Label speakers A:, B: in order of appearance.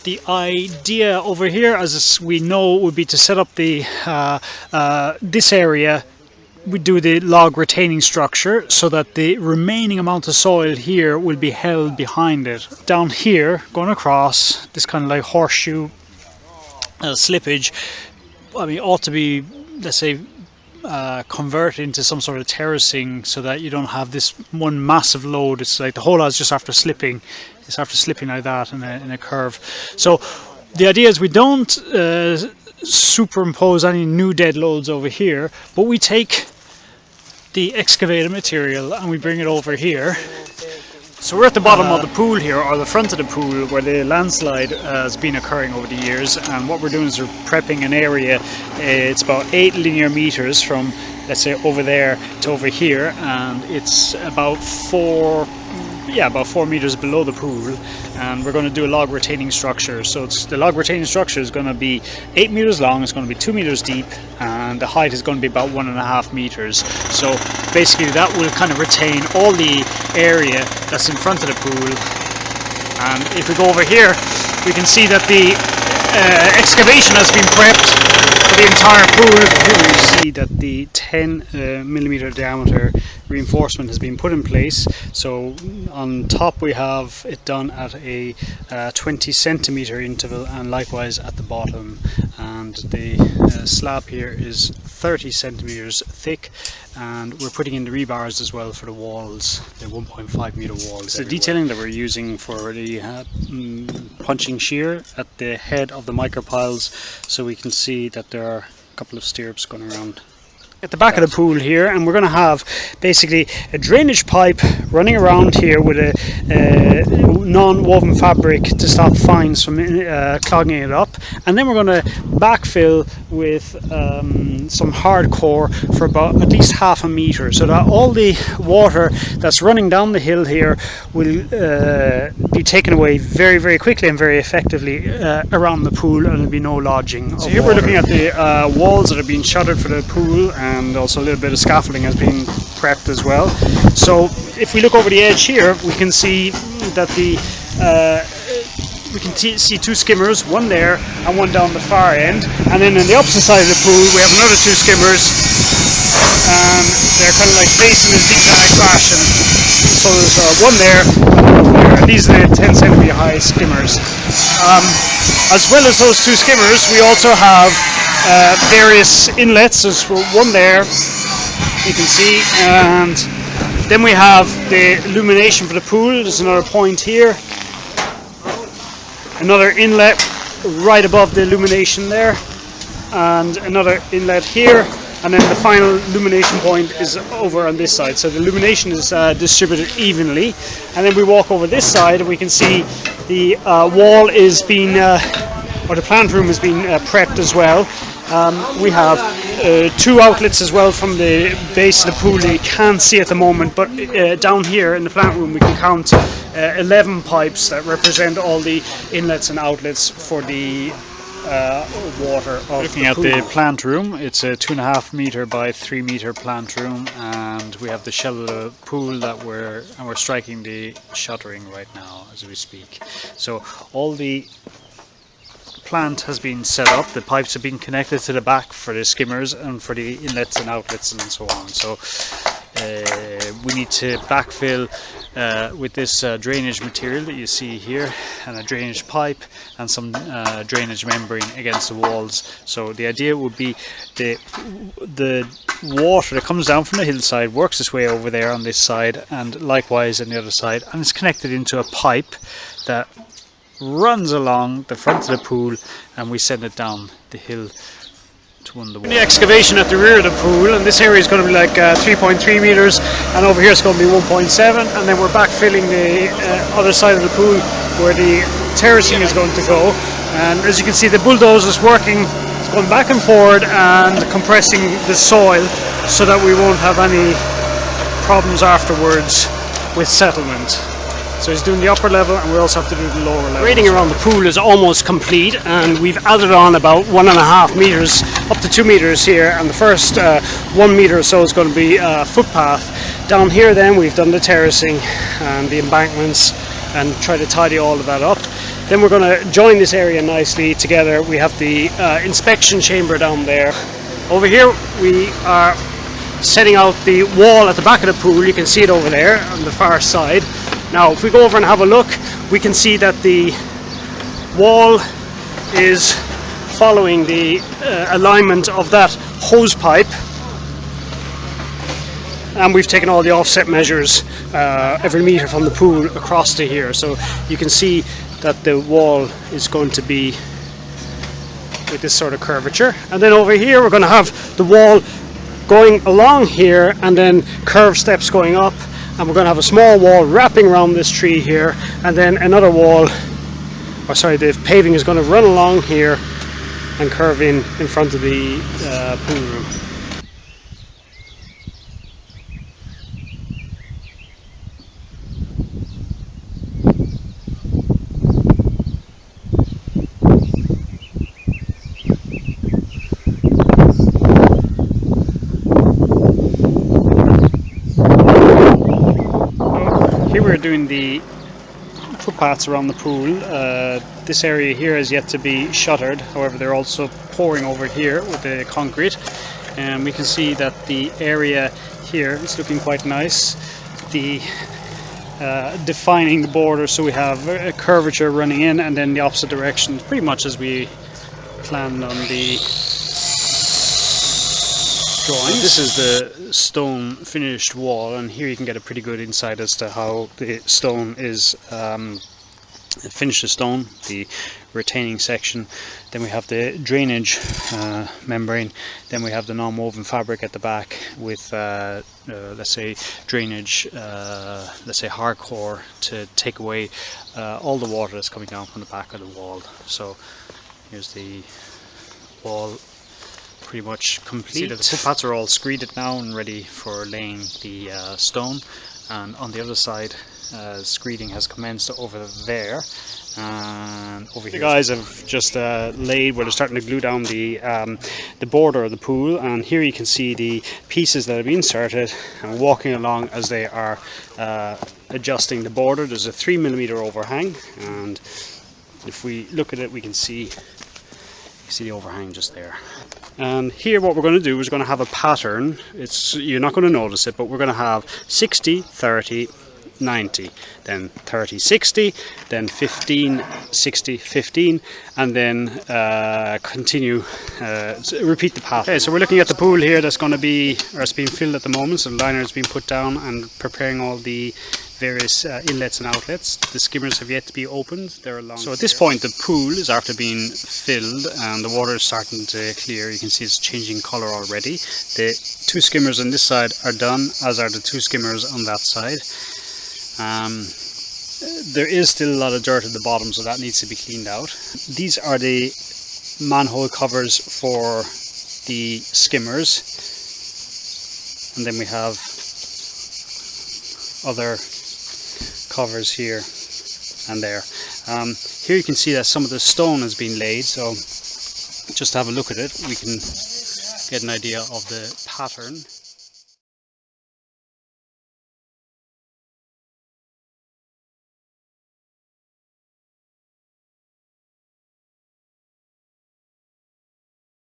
A: The idea over here, as we know, would be to set up the this area. We do the log retaining structure so that the remaining amount of soil here will be held behind it. Down here, going across, this kind of like horseshoe slippage, I mean, ought to be, let's say, converted into some sort of terracing so that you don't have this one massive load. It's like the whole lot is just after slipping. It's after slipping like that in a curve. So the idea is we don't superimpose any new dead loads over here, but we take the excavated material and we bring it over here. So we're at the bottom of the pool here, or the front of the pool, where the landslide has been occurring over the years, and what we're doing is we're prepping an area. It's about 8 linear meters from, let's say, over there to over here, and it's about 4 meters below the pool, and we're going to do a log retaining structure. So the log retaining structure is going to be 8 meters long, it's going to be 2 meters deep, and the height is going to be about 1.5 meters. So basically that will kind of retain all the area that's in front of the pool. And if we go over here, we can see that the excavation has been prepped for the entire pool. Here we see that the 10 millimeter diameter reinforcement has been put in place. So on top we have it done at a 20 centimeter interval, and likewise at the bottom, and the slab here is 30 centimeters thick, and we're putting in the rebars as well for the walls, the 1.5 meter walls. The detailing that we're using for the punching shear at the head of the micropiles, so we can see that there are a couple of stirrups going around at the back of the pool here, and we're going to have basically a drainage pipe running around here with a non-woven fabric to stop fines from clogging it up, and then we're going to backfill with some hardcore for about at least 0.5 meter, so that all the water that's running down the hill here will be taken away very, very quickly and very effectively around the pool, and there'll be no lodging. So here we're looking at the walls that are being shuttered for the pool, and also a little bit of scaffolding has been prepped as well. So if we look over the edge here, we can see that we can see 2 skimmers, one there and one down the far end, and then on the opposite side of the pool we have another 2 skimmers, and they're kind of like facing in zigzag fashion. So there's one there and one there, and these are the 10 centimeter high skimmers. As well as those 2 skimmers, we also have various inlets. There's one there, you can see, and then we have the illumination for the pool. There's another point here, another inlet right above the illumination there, and another inlet here, and then the final illumination point is over on this side. So the illumination is distributed evenly, and then we walk over this side and we can see the wall is being or the plant room is being prepped as well. We have 2 outlets as well from the base of the pool that you can't see at the moment, but down here in the plant room we can count 11 pipes that represent all the inlets and outlets for the water of Looking the pool. At the plant room, it's a 2.5 meter by 3 meter plant room, and we have the shell of the pool that we're striking the shuttering right now as we speak. So all the plant has been set up, the pipes have been connected to the back for the skimmers and for the inlets and outlets and so on. So we need to backfill with this drainage material that you see here, and a drainage pipe and some drainage membrane against the walls. So the idea would be the water that comes down from the hillside works its way over there on this side, and likewise on the other side, and it's connected into a pipe that runs along the front of the pool, and we send it down the hill to one of the walls. The excavation at the rear of the pool, and this area is going to be like 3.3 meters, and over here it's going to be 1.7, and then we're backfilling the other side of the pool where the terracing is going to go. And as you can see, the bulldozer is working, it's going back and forward and compressing the soil so that we won't have any problems afterwards with settlement. So he's doing the upper level, and we also have to do the lower level. Grading around the pool is almost complete, and we've added on about 1.5 meters up to 2 meters here, and the first 1 meter or so is going to be a footpath. Down here then we've done the terracing and the embankments and try to tidy all of that up. Then we're going to join this area nicely together. We have the inspection chamber down there. Over here we are setting out the wall at the back of the pool. You can see it over there on the far side. Now if we go over and have a look, we can see that the wall is following the alignment of that hose pipe, and we've taken all the offset measures every meter from the pool across to here, so you can see that the wall is going to be with this sort of curvature. And then over here we're going to have the wall going along here and then curved steps going up, and we're going to have a small wall wrapping around this tree here, and then another wall, or sorry, the paving is going to run along here and curve in front of the pool room. Here we're doing the footpaths around the pool. This area here is yet to be shuttered, however they're also pouring over here with the concrete, and we can see that the area here is looking quite nice. The defining the border, so we have a curvature running in and then the opposite direction, pretty much as we planned on the drawing. This is the stone finished wall, and here you can get a pretty good insight as to how the stone is finished. The stone, the retaining section, then we have the drainage membrane, then we have the non-woven fabric at the back with let's say drainage, let's say hardcore, to take away all the water that's coming down from the back of the wall. So here's the wall pretty much complete. See that the footpaths are all screeded now and ready for laying the stone, and on the other side screeding has commenced over there, and over here the guys have just laid where they're starting to glue down the border of the pool, and here you can see the pieces that have been inserted and walking along as they are adjusting the border. There's a 3mm overhang, and if we look at it we can see the overhang just there. And here what we're going to do is we're going to have a pattern. You're not going to notice it, but we're going to have 60, 30, 90, then 30, 60, then 15, 60, 15, and then continue, repeat the pattern. Okay, so we're looking at the pool here that's going to be, or it's being filled at the moment, so the liner is being put down and preparing all the various inlets and outlets. The skimmers have yet to be opened. They're along. So at this point the pool is after being filled and the water is starting to clear. You can see it's changing colour already. The two skimmers on this side are done, as are the two skimmers on that side. There is still a lot of dirt at the bottom, so that needs to be cleaned out. These are the manhole covers for the skimmers, and then we have other covers here and there. Here you can see that some of the stone has been laid, so just to have a look at it we can get an idea of the pattern.